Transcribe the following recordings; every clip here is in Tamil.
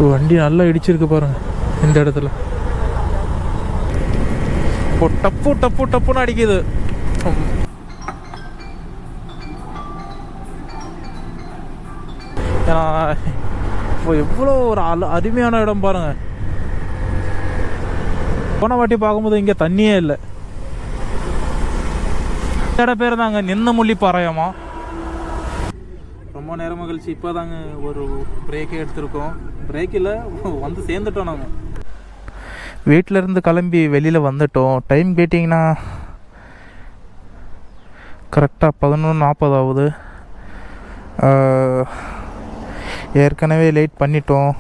வண்டி நல்லா இடிச்சிருக்கு பாருங்க இந்த இடத்துல. இப்போ டப்பு டப்பு டப்புன்னு அடிக்குது. இப்போ எவ்வளோ ஒரு அருமையான இடம் பாருங்க. போன வாட்டி பார்க்கும்போது இங்கே தண்ணியே இல்லை. இட பேர் தாங்க நின்னமுள்ளி பாறையமா. ரொம்ப நேரமாக கழிச்சு இப்போ தாங்க ஒரு பிரேக்கே எடுத்திருக்கோம். பிரேக்கில் வந்து சேர்ந்துட்டோம். நாங்கள் வீட்டிலேருந்து கிளம்பி வெளியில் வந்துட்டோம். டைம் கேட்டிங்கன்னா கரெக்டாக 11:40 ஆகுது. ஏற்கனவே லேட் பண்ணிட்டோம்.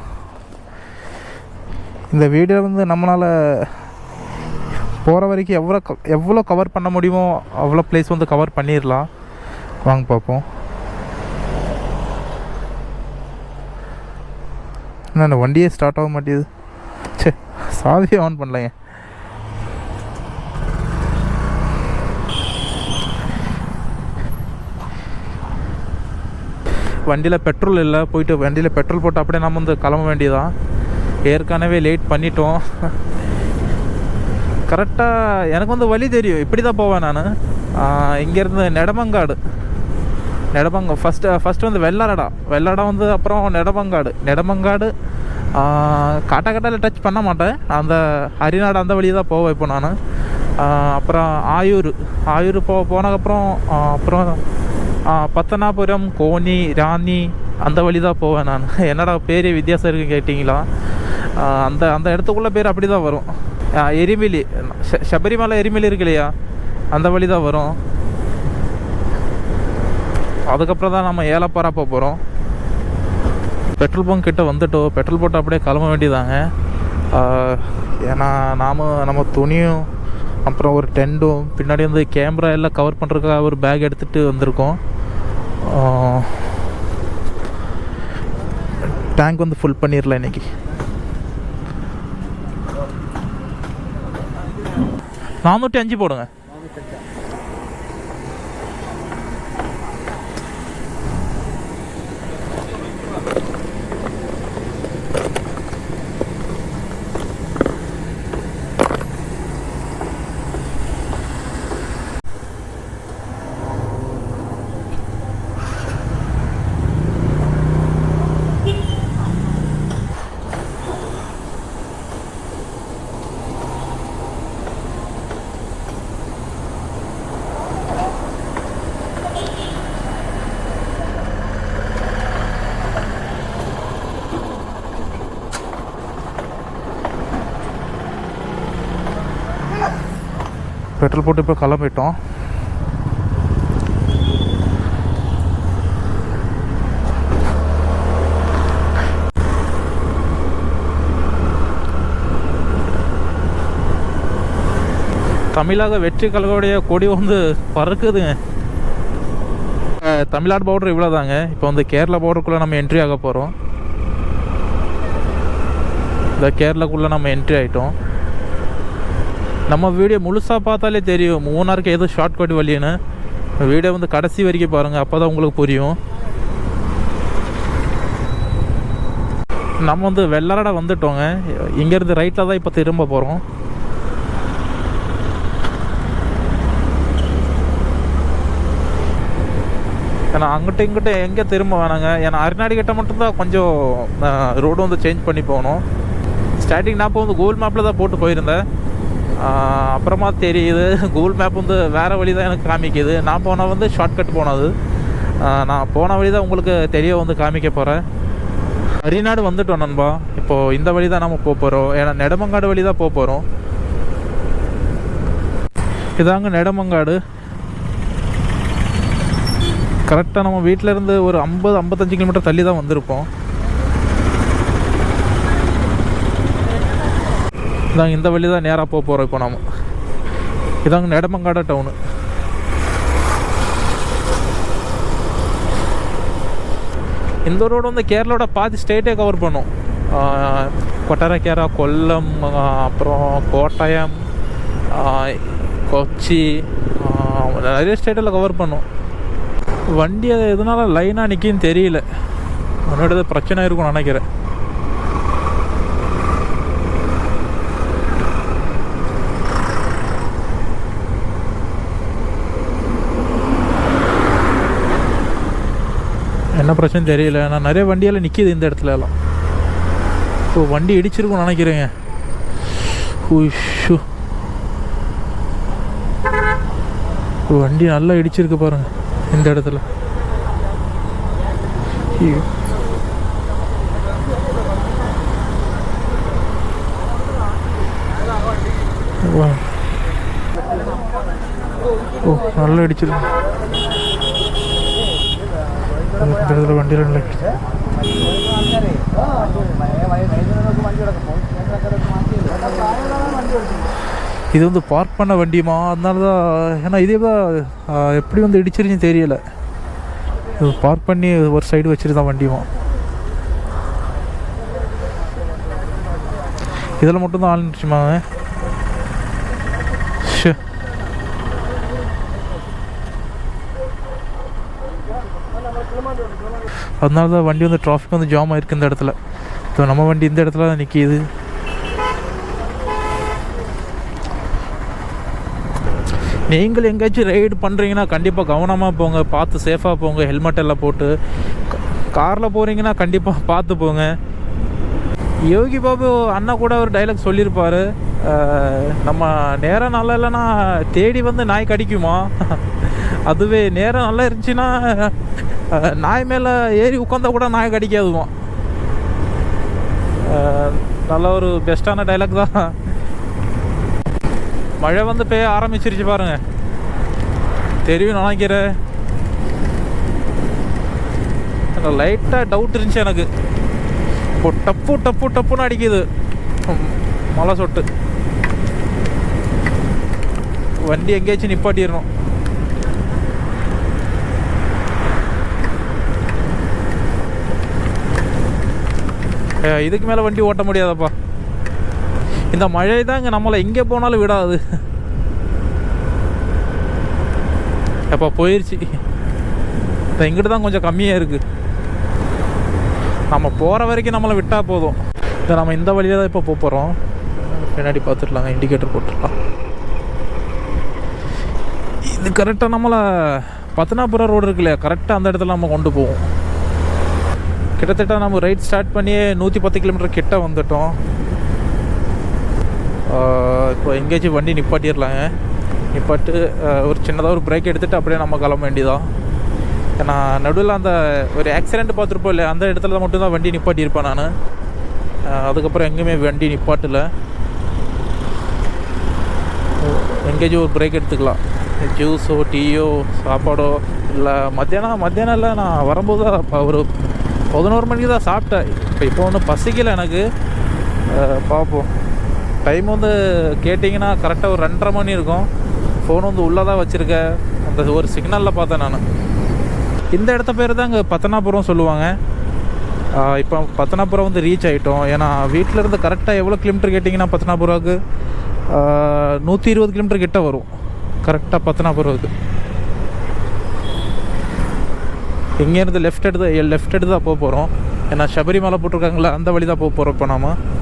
இந்த வீடியோ வந்து நம்மளால் போகிற வரைக்கும் எவ்வளோ கவர் பண்ண முடியுமோ அவ்வளோ பிளேஸ் வந்து கவர் பண்ணிடலாம். வாங்க பார்ப்போம். என்ன வண்டியே ஸ்டார்ட் ஆக மாட்டேங்குது. சே, சாவியே ஆன் பண்ணலைங்க. வண்டியில் பெட்ரோல் இல்லை. போயிட்டு வண்டியில் பெட்ரோல் போட்டு அப்படியே நம்ம வந்து கிளம்ப வேண்டியதான். ஏற்கனவே லேட் பண்ணிட்டோம். கரெக்டாக எனக்கு வந்து வழி தெரியும். இப்படி தான் போவேன் நான். இங்கேருந்து நெடமங்காடு ஃபஸ்ட்டு வந்து வெள்ளாடா வந்து அப்புறம் நெடமங்காடு காட்டாக்காட்டில் டச் பண்ண மாட்டேன். அந்த ஹரிநாடு அந்த வழி தான் போவேன் இப்போ நான். அப்புறம் ஆயூர் போனதுக்கப்புறம் அப்புறம் பத்தனாபுரம், கோனி, ராணி அந்த வழி தான் போவேன் நான். என்னடா பேர் வித்தியாசம் இருக்குன்னு கேட்டிங்களா? அந்த இடத்துக்குள்ள பேர் அப்படி தான் வரும். எரிமிலி, சபரிமலை எரிமிலி இருக்கு இல்லையா, அந்த வழி தான் வரும். அதுக்கப்புறம் தான் நம்ம ஏலப்பாரா போகிறோம். பெட்ரோல் பங்க் கிட்ட வந்துட்டோம். பெட்ரோல் போட்டு அப்படியே கிளம்ப வேண்டியதாங்க. ஏன்னா நம்ம துணியும் அப்புறம் ஒரு டென்ட்டும் பின்னாடி வந்து கேமரா எல்லாம் கவர் பண்ணுறதுக்காக ஒரு பேக் எடுத்துகிட்டு வந்திருக்கோம். டேங்க் வந்து ஃபுல் பண்ணிடலாம் இன்றைக்கி. 405 போடுங்க. பெட்ரோல் போட்டு இப்போ கிளம்பிட்டோம். தமிழக வெற்றி கழகோடைய கொடி வந்து பறக்குதுங்க. தமிழ்நாடு பார்டர் இவ்வளோ தாங்க. இப்போ வந்து கேரளா பார்டருக்குள்ளே நம்ம என்ட்ரி ஆக போகிறோம். இந்த கேரளாக்குள்ளே நம்ம என்ட்ரி ஆகிட்டோம். நம்ம வீடியோ முழுசாக பார்த்தாலே தெரியும் மூணாருக்கு எது ஷார்ட்கட் வழின்னு. வீடியோ வந்து கடைசி வரைக்கும் பாருங்கள், அப்போ தான் உங்களுக்கு புரியும். நம்ம வந்து வெள்ளாரடா வந்துட்டோங்க. இங்கேருந்து ரைட்டில் தான் இப்போ திரும்ப போகிறோம். ஏன்னா அங்கிட்ட இங்கிட்ட எங்கே திரும்ப வேணாங்க. ஏன்னா அரிநாடு கிட்ட மட்டும்தான் கொஞ்சம் ரோடு வந்து சேஞ்ச் பண்ணி போகணும். ஸ்டார்டிங் நான் இப்போ வந்து கூகுள் மேப்பில் தான் போட்டு போயிருந்தேன். அப்புறமா தெரியுது கூகுள் மேப் வந்து வேறு வழி தான் எனக்கு காமிக்குது. நான் போனால் வந்து ஷார்ட்கட் போனது. நான் போன வழி தான் உங்களுக்கு தெரிய வந்து காமிக்க போகிறேன். அரிநாடு வந்துட்டோம் நண்பா. இப்போது இந்த வழி தான் நம்ம போகிறோம். ஏன்னா நெடமங்காடு வழி தான் போகிறோம். இதாங்க நெடமங்காடு. கரெக்டாக நம்ம வீட்டிலேருந்து ஒரு 50-55 கிலோமீட்டர் தள்ளி தான் வந்திருப்போம். இதாங்க இந்த வழி தான் நேராக போகிறோம். இப்போ நாம் இதாங்க நெடமங்காடு டவுனு. இந்த ரோடு வந்து கேரளாவோட பாதி ஸ்டேட்டே கவர் பண்ணும். கொட்டாரக்கேரா, கொல்லம், அப்புறம் கோட்டயம், கொச்சி, நிறைய ஸ்டேட்டில் கவர் பண்ணும். வண்டி அது எதனால லைனாக நிற்கின்னு தெரியல. முன்னாடி பிரச்சனை இருக்கும்னு நினைக்கிறேன். என்ன பிரச்சனை தெரியல. நான் நிறைய வண்டியெல்லாம் நிற்கிது இந்த இடத்துல எல்லாம். இப்போ வண்டி இடிச்சிருக்கும்னு நினைக்கிறேங்க. உஷு, வண்டி நல்லா இடிச்சிருக்கு பாருங்க இந்த இடத்துல. ஓ, நல்லா இடிச்சிருக்கு இந்த இடத்துல. வண்டியில் நல்லா இடிச்சு. இது வந்து பார்க் பண்ண வண்டியுமா, அதனால தான். ஏன்னா இதே தான் எப்படி வந்து இடிச்சிருச்சுன்னு தெரியல. இது பார்க் பண்ணி ஒரு சைடு வச்சுருந்தான் வண்டியுமா. இதில் மட்டும்தான் ஆள் நினச்சுமாங்க. அதனால தான் வண்டி வந்து டிராஃபிக் வந்து ஜாம் ஆகிருக்கு இந்த இடத்துல. இப்போ நம்ம வண்டி இந்த இடத்துல தான் நிற்கிது. நீங்கள் எங்கேயாச்சும் ரைடு பண்ணுறீங்கன்னா கண்டிப்பாக கவனமாக போங்க, பார்த்து சேஃபாக போங்க, ஹெல்மெட் எல்லாம் போட்டு. காரில் போகிறீங்கன்னா கண்டிப்பாக பார்த்து போங்க. யோகி பாபு அண்ணா கூட ஒரு டைலாக் சொல்லியிருப்பார், நம்ம நேரம் நல்லா இல்லைன்னா தேடி வந்து நாய் கடிக்குமா, அதுவே நேரம் நல்லா இருந்துச்சுன்னா நாய் மேலே ஏறி உட்காந்தா கூட நாய் கடிக்காதுமா. நல்ல ஒரு பெஸ்ட்டான டைலாக் தான். மழை வந்து பெய்ய ஆரம்பிச்சிருச்சு பாருங்க, தெரியும் நினைக்கிறேன். லைட்டாக டவுட் இருந்துச்சு எனக்கு. இப்போ டப்பு டப்பு டப்புன்னு அடிக்குது மழை சொட்டு. வண்டி எங்கேயாச்சும் நிப்பாட்டிடணும். இதுக்கு மேலே வண்டி ஓட்ட முடியாதப்பா. இந்த மழை தான் இங்கே நம்மளை எங்கே போனாலும் விடாது. எப்போ போயிடுச்சு. இங்கிட்டு தான் கொஞ்சம் கம்மியாக இருக்குது. நம்ம போகிற வரைக்கும் நம்மளை விட்டால் போதும். இதை நம்ம இந்த வழியாக தான் இப்போ போகிறோம். பின்னாடி பார்த்துடலாங்க, இண்டிகேட்டர் போட்டுடலாம். இது கரெக்டாக நம்மளை பத்தனாபுரம் ரோடு இருக்கு இல்லையா, கரெக்டாக அந்த இடத்துல நம்ம கொண்டு போவோம். கிட்டத்தட்ட நம்ம ரைட் ஸ்டார்ட் பண்ணியே 110 கிலோமீட்டர் கிட்ட வந்துட்டோம். இப்போ எங்கேயாச்சும் வண்டி நிப்பாட்டிடலாங்க. நிப்பாட்டு ஒரு சின்னதாக ஒரு பிரேக் எடுத்துகிட்டு அப்படியே நம்ம கிளம்ப வேண்டியதான். ஏன்னா நடுவில் அந்த ஒரு ஆக்சிடெண்ட் பார்த்துருப்போம் இல்லையா, அந்த இடத்துல மட்டும்தான் வண்டி நிப்பாட்டியிருப்பேன் நான். அதுக்கப்புறம் எங்கேயுமே வண்டி நிப்பாட்டலை. எங்கேயாச்சும் ஒரு பிரேக் எடுத்துக்கலாம். ஜூஸோ டீயோ சாப்பாடோ இல்லை. மத்தியானம் இல்லை, நான் வரும்போது தான் ஒரு 11 மணிக்கு தான் சாப்பிட்டேன். இப்போ ஒன்றும் பசிக்கலை எனக்கு. பார்ப்போம். டைம் வந்து கேட்டிங்கன்னா கரெக்டாக ஒரு 2:30 மணி இருக்கும். ஃபோன் வந்து உள்ளே தான் வச்சுருக்கேன். அந்த ஒரு சிக்னலில் பார்த்தேன் நான். இந்த இடத்த பேர் தான் இங்கே பத்தனாபுரம் சொல்லுவாங்க. இப்போ பத்தனாபுரம் வந்து ரீச் ஆகிட்டோம். ஏன்னா வீட்டிலேருந்து கரெக்டாக எவ்வளோ கிலோமீட்டர் கேட்டிங்கன்னா பத்தனாபுராவுக்கு 120 கிலோமீட்டர் கிட்ட வரும் கரெக்டாக பத்தனாபுரத்துக்கு. இங்கேருந்து லெஃப்ட் எடுத்து தான் போக போகிறோம். ஏன்னா சபரிமலை போட்டிருக்காங்களா, அந்த வழி தான் போக போகிறோம். இப்போ நாம்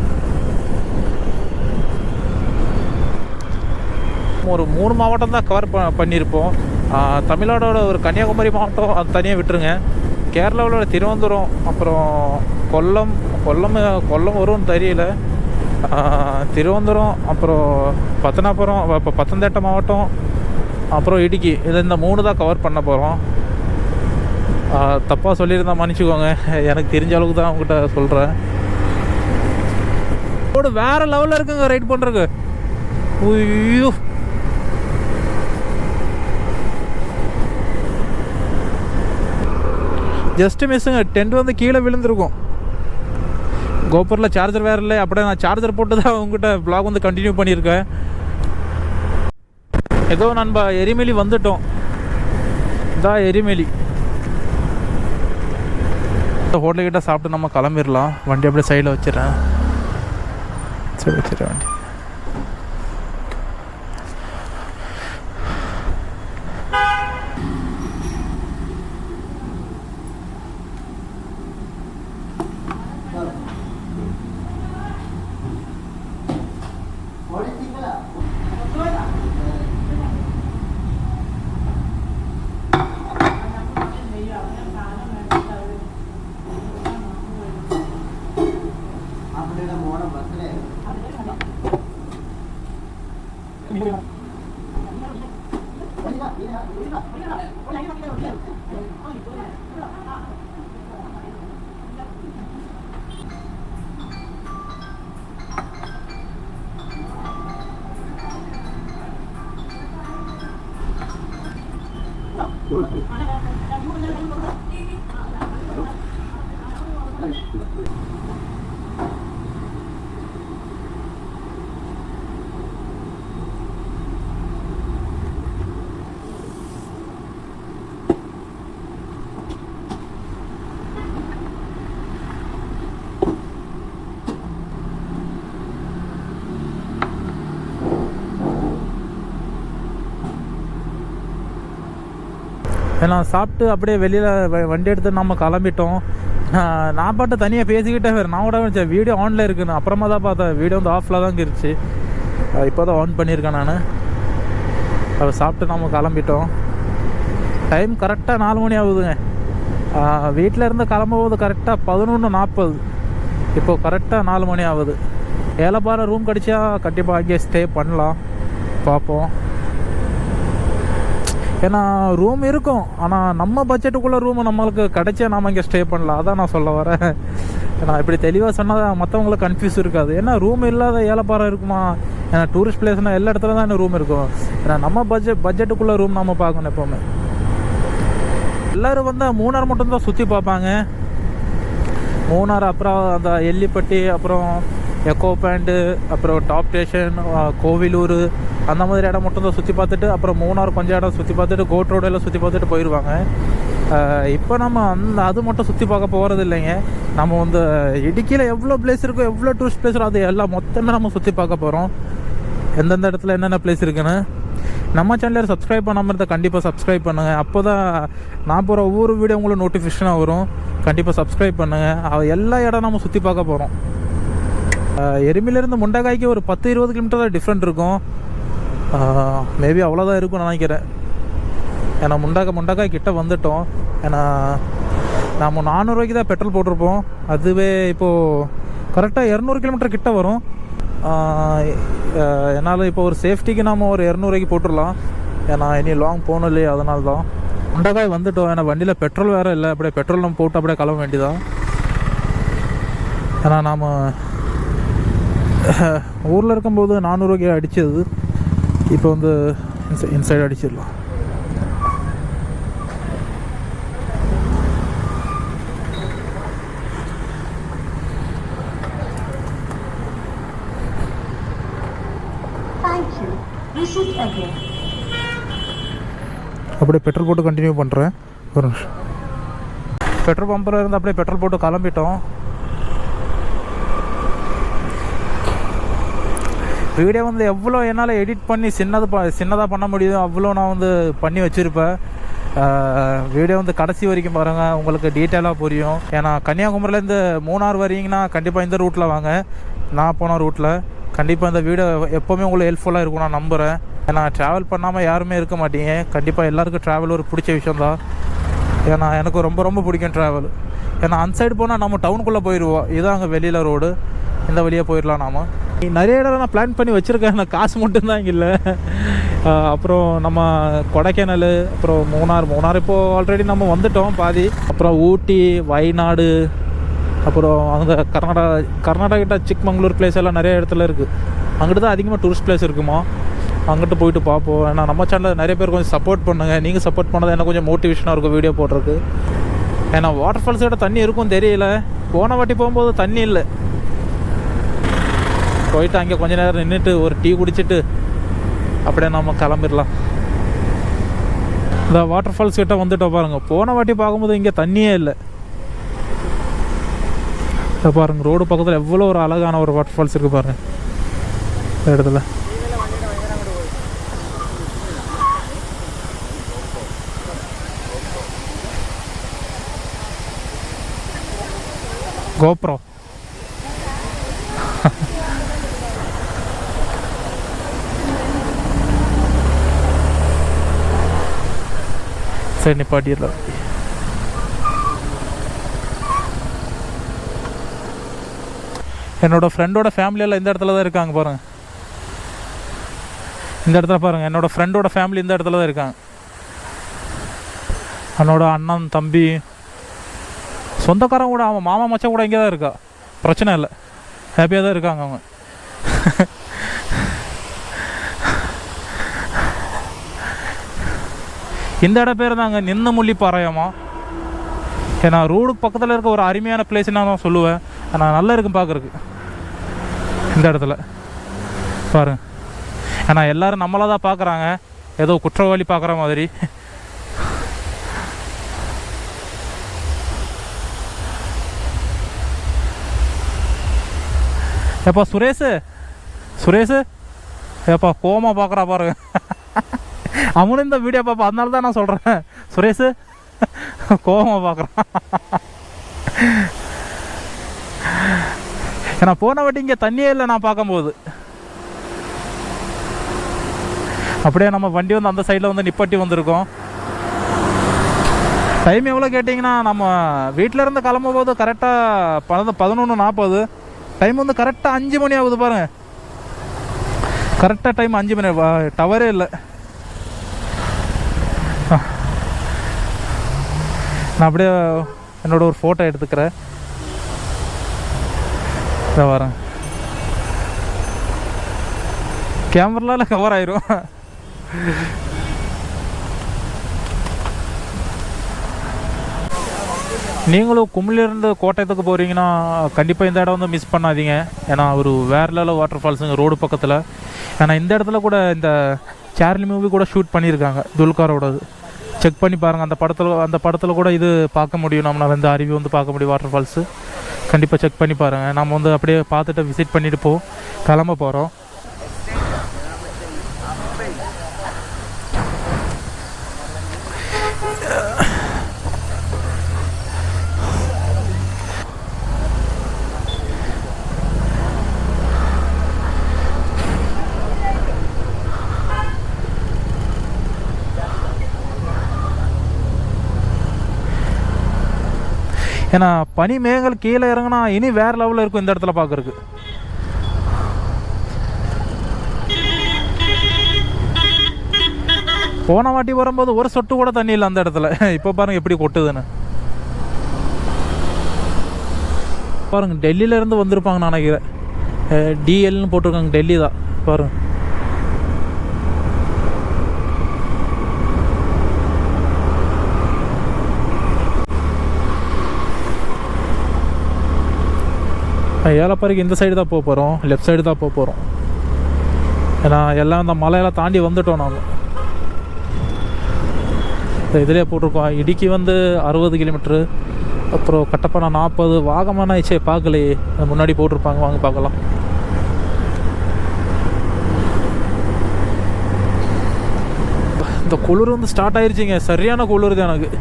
ஒரு 3 மாவட்டம் தான் கவர் பண்ணியிருப்போம். தமிழ்நாடோட ஒரு கன்னியாகுமரி மாவட்டம் அது தனியாக விட்டுருங்க. கேரளாவோட திருவனந்தபுரம், அப்புறம் கொல்லம் வரும்னு தெரியல. திருவனந்தபுரம், அப்புறம் பத்தனாபுரம், இப்போ பத்தனந்திட்டை மாவட்டம், அப்புறம் இடுக்கி. இது இந்த 3 தான் கவர் பண்ண போகிறோம். தப்பாக சொல்லியிருந்தா மன்னிச்சுக்கோங்க, எனக்கு தெரிஞ்ச அளவுக்கு தான் அவங்ககிட்ட சொல்கிறேன். ரோடு வேறு லெவலில் இருக்குங்க ரைட் பண்ணுறதுக்கு. ஐயோ, ஜஸ்ட்டு மிஸ்ஸுங்க. டென்ட் வந்து கீழே விழுந்திருக்கும். கோபுரில் சார்ஜர் வேறு இல்லை. அப்படியே நான் சார்ஜர் போட்டு தான் அவங்ககிட்ட வ்ளாக் வந்து கண்டினியூ பண்ணியிருக்கேன். ஏதோ நண்பா எரிமேலி வந்துட்டோம். இதான் எரிமேலி. ஹோட்டல்கிட்ட சாப்பிட்டு நம்ம கிளம்பிடலாம். வண்டி அப்படியே சைடில் வச்சிடறேன். சரி, வச்சிடறேன் வண்டி. ஏன்னா சாப்பிட்டு அப்படியே வெளியில் வண்டி எடுத்து நம்ம கிளம்பிட்டோம். நான் பாட்டு தனியாக பேசிக்கிட்டே நான் கூட வச்சேன் வீடியோ ஆனில் இருக்குன்னு. அப்புறமா தான் பார்த்தேன் வீடியோ வந்து ஆஃபில் தான் இருந்துச்சு. இப்போ தான் ஆன் பண்ணியிருக்கேன் நான். அதை சாப்பிட்டு நம்ம கிளம்பிட்டோம். டைம் கரெக்டாக 4 மணி ஆகுதுங்க. வீட்டில் இருந்து கிளம்பும்போது கரெக்டாக 11:40. இப்போது கரெக்டாக 4 மணி ஆகுது. ஏலப்பாறை ரூம் கிடச்சா கண்டிப்பாக அங்கேயே ஸ்டே பண்ணலாம், பார்ப்போம். ஏன்னா ரூம் இருக்கும், ஆனால் நம்ம பட்ஜெட்டுக்குள்ளே ரூம் நம்மளுக்கு கிடைச்சா நம்ம இங்கே ஸ்டே பண்ணலாம். அதான் நான் சொல்ல வரேன். நான் இப்படி தெளிவாக சொன்னால் மற்றவங்களுக்கு கன்ஃபியூஸ் இருக்காது. ஏன்னா ரூம் இல்லாத ஏலப்பாறை இருக்குமா? ஏன்னா டூரிஸ்ட் பிளேஸ்னால் எல்லா இடத்துல தான் ரூம் இருக்கும். ஏன்னா நம்ம பட்ஜெட்டுக்குள்ளே ரூம் நம்ம பார்க்கணும் எப்போவுமே. எல்லோரும் வந்து மூணார் மட்டும்தான் சுற்றி பார்ப்பாங்க. மூணார், அப்புறம் அந்த எல்லிப்பட்டி, அப்புறம் எக்கோ பேண்டு, அப்புறம் டாப் ஸ்டேஷன், கோவிலூர், அந்த மாதிரி இடம் மட்டும் தான் சுற்றி பார்த்துட்டு, அப்புறம் மூணார் கொஞ்சம் இடம் சுற்றி பார்த்துட்டு, கோட் ரோடெல்லாம் சுற்றி பார்த்துட்டு போயிடுவாங்க. இப்போ நம்ம அது மட்டும் சுற்றி பார்க்க போகிறது இல்லைங்க. நம்ம வந்து இடுக்கியில் எவ்வளோ பிளேஸ் இருக்கோ, எவ்வளோ டூரிஸ்ட் பிளேஸ் இருக்கோ, அது எல்லாம் மொத்தமே நம்ம சுற்றி பார்க்க போகிறோம். எந்தெந்த இடத்துல என்னென்ன பிளேஸ் இருக்குன்னு. நம்ம சேனலில் சப்ஸ்கிரைப் பண்ணாமல் இருந்தால் கண்டிப்பாக சப்ஸ்கிரைப் பண்ணுங்கள். அப்போ தான் நான் போகிற ஒவ்வொரு வீடியோ உங்களுக்கு நோட்டிஃபிகேஷனாக வரும். கண்டிப்பாக சப்ஸ்கிரைப் பண்ணுங்கள். எல்லா இடம் நம்ம சுற்றி பார்க்க போகிறோம். எருமையிலேருந்து முண்டக்காய்க்கு ஒரு 10-20 கிலோமீட்டர் தான் டிஃப்ரெண்ட் இருக்கும். மேபி அவ்வளோதான் இருக்கும்னு நினைக்கிறேன். ஏன்னா முண்டக்காய் கிட்ட வந்துட்டோம். ஏன்னா நம்ம 400 ரூபாய்க்கு தான் பெட்ரோல் போட்டிருப்போம். அதுவே இப்போது கரெக்டாக 200 கிலோமீட்டர் கிட்ட வரும். என்னால் இப்போ ஒரு சேஃப்டிக்கு நம்ம ஒரு 200 ரூபாய்க்கு போட்டுடலாம். ஏன்னா இனி லாங் போகணும் இல்லையா, அதனால தான் முண்டக்காய் வந்துட்டோம். ஏன்னா வண்டியில் பெட்ரோல் வேறு இல்லை. அப்படியே பெட்ரோல் நம்ம போட்டு அப்படியே கிளம்ப வேண்டியதான். ஏன்னா நாம் ஊரில் இருக்கும்போது 400 ரூபாய்க்கு அடித்தது. இப்போ வந்து இன்சைடு அடிச்சிடலாம். அப்படியே பெட்ரோல் போட்டு கண்டினியூ பண்ணுறேன். ஒரு நிமிஷம். பெட்ரோல் பம்பில் இருந்து அப்படியே பெட்ரோல் போட்டு கிளம்பிட்டோம். வீடியோ வந்து எவ்வளோ என்னால் எடிட் பண்ணி சின்னதாக பண்ண முடியுதோ அவ்வளோ நான் வந்து பண்ணி வச்சுருப்பேன். வீடியோ வந்து கடைசி வரைக்கும் பாருங்கள், உங்களுக்கு டீட்டெயிலாக புரியும். ஏன்னா கன்னியாகுமரியிலேருந்து மூணார் வரீங்கன்னா கண்டிப்பாக இந்த ரூட்டில் வாங்க. நான் போன ரூட்டில் கண்டிப்பாக இந்த வீடியோ எப்போவுமே உங்களுக்கு ஹெல்ப்ஃபுல்லாக இருக்கும் நான் நம்புகிறேன். ஏன்னா ட்ராவல் பண்ணாமல் யாருமே இருக்க மாட்டீங்க. கண்டிப்பாக எல்லாருக்கும் ட்ராவல் ஒரு பிடிச்ச விஷயந்தான். ஏன்னா எனக்கு ரொம்ப ரொம்ப பிடிக்கும் ட்ராவல். ஏன்னா அந்த சைடு போனால் நம்ம டவுனுக்குள்ளே போயிடுவோம். இதுதான் அங்கே வெளியில் ரோடு, இந்த வழியாக போயிடலாம். நாம் நிறைய இடம் நான் பிளான் பண்ணி வச்சுருக்கேன். நான் காசு மட்டும்தான் இங்கே இல்லை. அப்புறம் நம்ம கொடைக்கானல், அப்புறம் மூணார் இப்போது ஆல்ரெடி நம்ம வந்துட்டோம் பாதி. அப்புறம் ஊட்டி, வயநாடு, அப்புறம் அங்கே கர்நாடகா கிட்ட சிக்மங்களூர் பிளேஸ் எல்லாம் நிறைய இடத்துல இருக்குது. அங்கிட்டு தான் அதிகமாக டூரிஸ்ட் பிளேஸ் இருக்குமா. அங்கிட்டு போயிட்டு பார்ப்போம். ஏன்னா நம்ம சேனலில் நிறைய பேர் கொஞ்சம் சப்போர்ட் பண்ணுங்கள். நீங்கள் சப்போர்ட் பண்ணது எனக்கு கொஞ்சம் மோட்டிவேஷனாக இருக்கும் வீடியோ போடுறதுக்கு. ஏன்னா வாட்டர் ஃபால்ஸ் கிட்ட தண்ணி இருக்கும் தெரியல. போன வாட்டி போகும்போது தண்ணி இல்லை. போயிட்டு அங்கே கொஞ்ச நேரம் நின்றுட்டு ஒரு டீ குடிச்சிட்டு அப்படியே நம்ம கிளம்பிடலாம். இந்த வாட்டர் ஃபால்ஸ் கிட்ட வந்துட்டோம் பாருங்கள். போன வாட்டி பார்க்கும்போது இங்கே தண்ணியே இல்லை. இதை பாருங்கள், ரோடு பக்கத்தில் எவ்வளோ ஒரு அழகான ஒரு வாட்டர் ஃபால்ஸ் இருக்குது பாருங்கள் இந்த இடத்துல. கோப்ரோ சரி நிப்பாட்டிடலாம். என்னோடய ஃப்ரெண்டோட ஃபேமிலியெல்லாம் இந்த இடத்துல தான் இருக்காங்க பாருங்கள். இந்த இடத்துல பாருங்கள், என்னோடய ஃப்ரெண்டோட ஃபேமிலி இந்த இடத்துல தான் இருக்காங்க. என்னோட அண்ணன் தம்பி சொந்தக்காரன் கூட, அவன் மாமா மச்சான் கூட இங்கே தான் இருக்கா. பிரச்சனை இல்லை, ஹாப்பியாக தான் இருக்காங்க அவங்க. இந்த இடம் பேர் தாங்க நின்னமுள்ளி பாறையாமா. ஏன்னா ரோடுக்கு பக்கத்தில் இருக்க ஒரு அருமையான பிளேஸ்ன்னு நான் சொல்லுவேன். ஆனால் நல்லா இருக்கும் பார்க்குறக்கு இந்த இடத்துல பாருங்க. ஏன்னா எல்லோரும் நம்மளாக தான் பார்க்குறாங்க, ஏதோ குற்றவாளி பார்க்குற மாதிரி. ஏப்பா சுரேஷு ஏப்பா கோமா பார்க்குறா பாருங்க. அவனும் இந்த வீடியோ பார்ப்பா, அதனால தான் நான் சொல்கிறேன். சுரேஷு கோமா பார்க்குறான். ஏன்னா போன வாட்டி இங்கே தண்ணியே இல்லை நான் பார்க்கும்போது. அப்படியே நம்ம வண்டி வந்து அந்த சைடில் வந்து நிப்பாட்டி வந்திருக்கோம். டைம் எவ்வளோ கேட்டிங்கன்னா, நம்ம வீட்டிலேருந்து கிளம்பும்போது கரெக்டாக 11:40. டைம் வந்து கரெக்டாக 5 மணி ஆகுது பாருங்கள். கரெக்டாக டைம் 5 மணி. டவரே இல்லை. நான் அப்படியே என்னோட ஒரு ஃபோட்டோ எடுத்துக்கிறேன். வரேன், கேமராவில் கவர் ஆயிரும். நீங்களும் கும்ளிலேருந்து கோட்டயத்துக்கு போகிறீங்கன்னா கண்டிப்பாக இந்த இடம் வந்து மிஸ் பண்ணாதீங்க. ஏன்னா ஒரு வேறு லெவல் வாட்டர் ஃபால்ஸுங்க ரோடு பக்கத்தில். ஏன்னா இந்த இடத்துல கூட இந்த சார்லி மூவி கூட ஷூட் பண்ணியிருக்காங்க, துல்காரோடது. செக் பண்ணி பாருங்கள், அந்த படத்தில் கூட இது பார்க்க முடியும். நம்மளால் இந்த அருவி வந்து பார்க்க முடியும், வாட்டர் ஃபால்ஸு. கண்டிப்பாக செக் பண்ணி பாருங்கள். நம்ம வந்து அப்படியே பார்த்துட்டு விசிட் பண்ணிவிட்டு கிளம்ப போகிறோம். ஏன்னா பனி மேகங்கள் கீழே இறங்கினா இனி வேறு லெவலில் இருக்கும் இந்த இடத்துல பார்க்குறக்கு. போன வாட்டி வரும்போது ஒரு சொட்டு கூட தண்ணி இல்லை அந்த இடத்துல. இப்போ பாருங்கள் எப்படி கொட்டுதுன்னு பாருங்கள். டெல்லியிலேருந்து வந்திருப்பாங்க நான் நினைக்கிறேன். டிஎல்னு போட்டிருக்காங்க, டெல்லி தான் பாருங்கள். ஏலப்பாறைக்கு இந்த சைடு தான் போக போகிறோம், லெஃப்ட் சைடு தான் போக போகிறோம். ஏன்னா எல்லாம் அந்த மலையெல்லாம் தாண்டி வந்துட்டோம் நாம். இதிலே போட்டிருக்கோம். இடுக்கி வந்து 60 கிலோமீட்ரு, அப்புறம் கட்டப்பனா 40. வாகமான ஆயிடுச்சே பார்க்கலையே, முன்னாடி போட்டிருப்பாங்க, வாங்க பார்க்கலாம். இந்த குளிர் வந்து ஸ்டார்ட் ஆயிடுச்சிங்க, சரியான குளிர் தான் எனக்கு.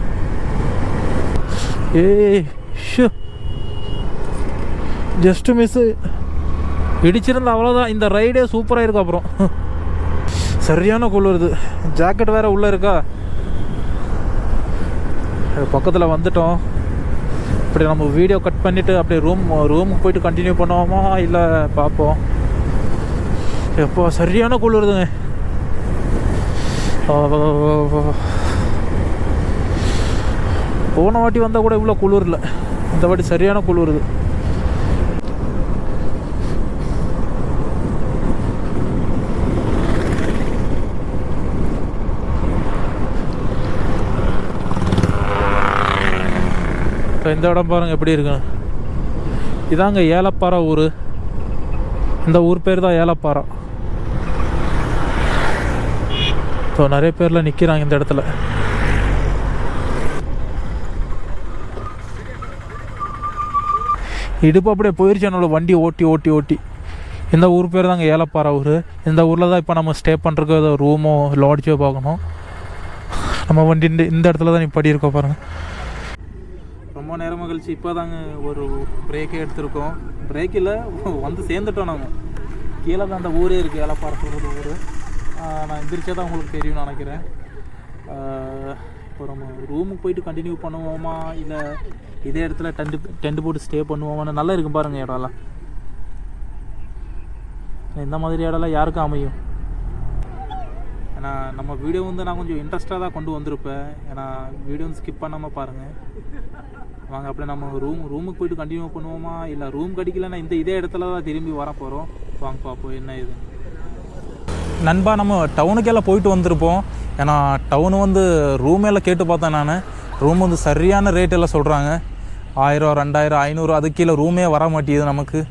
ஷூ ஜஸ்ட்டு மிஸ்ஸு, இடிச்சிருந்தா அவ்வளோதான். இந்த ரைடே சூப்பராக இருக்கும். அப்புறம் சரியான குளிருது, ஜாக்கெட் வேறு உள்ளே இருக்கா. பக்கத்தில் வந்துட்டோம். இப்படி நம்ம வீடியோ கட் பண்ணிவிட்டு அப்படியே ரூமுக்கு போயிட்டு கண்டினியூ பண்ணுவோமா இல்லை பார்ப்போம். எப்போ சரியான குளிருதுங்க. போன வாட்டி வந்தால் கூட இவ்வளோ குளிர் இல்லை, இந்த வாட்டி சரியான குளிருது. இந்த இடம் பாருங்கள் எப்படி இருக்கு. இதாங்க ஏலப்பாறை ஊர். இந்த ஊர் பேர் தான் ஏலப்பாறை. ஸோ நிறைய பேர்லாம் நிற்கிறாங்க இந்த இடத்துல. இடுப்பு அப்படியே போயிடுச்சு என்னோட வண்டி ஓட்டி. இந்த ஊர் பேர் தாங்க ஏலப்பாறை ஊர். இந்த ஊரில் தான் இப்போ நம்ம ஸ்டே பண்ணுறதுக்கு ஏதோ ரூமோ லாட்ஜோ பார்க்கணும். நம்ம வண்டி இந்த இடத்துல தான் இப்படி இருக்கோம் பாருங்கள். ரொம்ப நேரமாக கழிச்சு இப்போ தாங்க ஒரு பிரேக்கே எடுத்திருக்கோம். பிரேக்கில் வந்து சேர்ந்துட்டோம். நம்ம கீழே தான் அந்த ஊரே இருக்குது, ஏலப்பாறை சொல்கிற ஊர். நான் எந்திரிச்சா தான் உங்களுக்கு தெரியும்னு நினைக்கிறேன். இப்போ நம்ம ரூமுக்கு போயிட்டு கண்டினியூ பண்ணுவோமா இல்லை இதே இடத்துல டென்ட் போட்டு ஸ்டே பண்ணுவோமான்னு. நல்லா இருக்கும் பாருங்கள் இடம்லாம். இந்த மாதிரி இடம்லாம் யாருக்கும் அமையும். ஏன்னா நம்ம வீடியோ வந்து நான் கொஞ்சம் இன்ட்ரெஸ்ட்டாக தான் கொண்டு வந்திருப்பேன். ஏன்னா வீடியோ வந்து ஸ்கிப் பண்ணாமல் பாருங்கள். வாங்க அப்படியே நம்ம ரூமுக்கு போய்ட்டு கண்டினியூ பண்ணுவோமா, இல்லை ரூம் கிடைக்கலன்னா இதே இடத்துல தான் திரும்பி வர போகிறோம். வாங்க பார்ப்போம் என்ன இது. நண்பா, நம்ம டவுனுக்கெல்லாம் போயிட்டு வந்திருப்போம். ஏன்னா டவுனு வந்து ரூமெல்லாம் கேட்டு பார்த்தேன் நான். ரூம் வந்து சரியான ரேட் எல்லாம் சொல்கிறாங்க. 1000, 2000, 500 அதுக்கு கீழே ரூமே வர மாட்டேங்குது நமக்கு.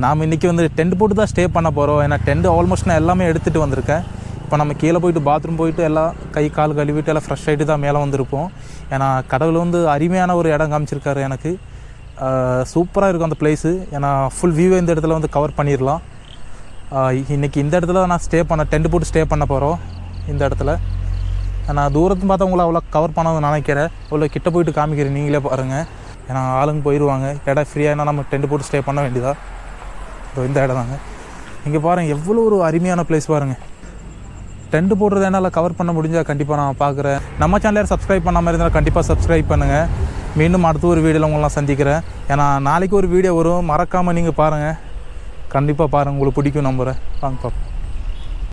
நாம் இன்றைக்கி வந்து டென்ட் போட்டு தான் ஸ்டே பண்ண போகிறோம். ஏன்னா டென்ட் ஆல்மோஸ்ட் நான் எல்லாமே எடுத்துகிட்டு வந்திருக்கேன். இப்போ நம்ம கீழே போய்ட்டு பாத்ரூம் போயிட்டு எல்லாம் கை கால் கழுவிட்டு எல்லாம் ஃப்ரெஷ் ஆகிட்டு தான் மேலே வந்திருப்போம். ஏன்னா கடவுள் வந்து அருமையான ஒரு இடம் காமிச்சிருக்காரு எனக்கு. சூப்பராக இருக்கும் அந்த பிளேஸு. ஏன்னா ஃபுல் வியூவை இந்த இடத்துல வந்து கவர் பண்ணிடலாம். இன்றைக்கி இந்த இடத்துல நான் டென்ட் போட்டு ஸ்டே பண்ண போகிறோம். இந்த இடத்துல நான் தூரத்து பார்த்தா உங்களை அவ்வளோ கவர் பண்ணணும்னு நினைக்கிறேன். அவ்வளோ கிட்ட போயிட்டு காமிக்கிறேன், நீங்களே பாருங்கள். ஏன்னா ஆளுங்க போயிடுவாங்க. இடம் ஃப்ரீயாக நம்ம டென்ட் போட்டு ஸ்டே பண்ண வேண்டியதா. இந்த இடம் தாங்க. இங்கே பாருங்கள் எவ்வளோ ஒரு அருமையான பிளேஸ் பாருங்கள். டென்ட் போடுறது என்னால் கவர் பண்ண முடிஞ்சால் கண்டிப்பாக நான் பார்க்குறேன். நம்ம சேனலில் சப்ஸ்கிரைப் பண்ண மாதிரி இருந்தால் கண்டிப்பாக சப்ஸ்கிரைப் பண்ணுங்கள். மீண்டும் அடுத்த ஒரு வீடியோவில் உங்களெலாம் சந்திக்கிறேன். ஏன்னா நாளைக்கு ஒரு வீடியோ வரும், மறக்காமல் நீங்கள் பாருங்கள். கண்டிப்பாக பாருங்கள், உங்களுக்கு பிடிக்கும் நம்புகிறேன். வாங்க பார்ப்போம்.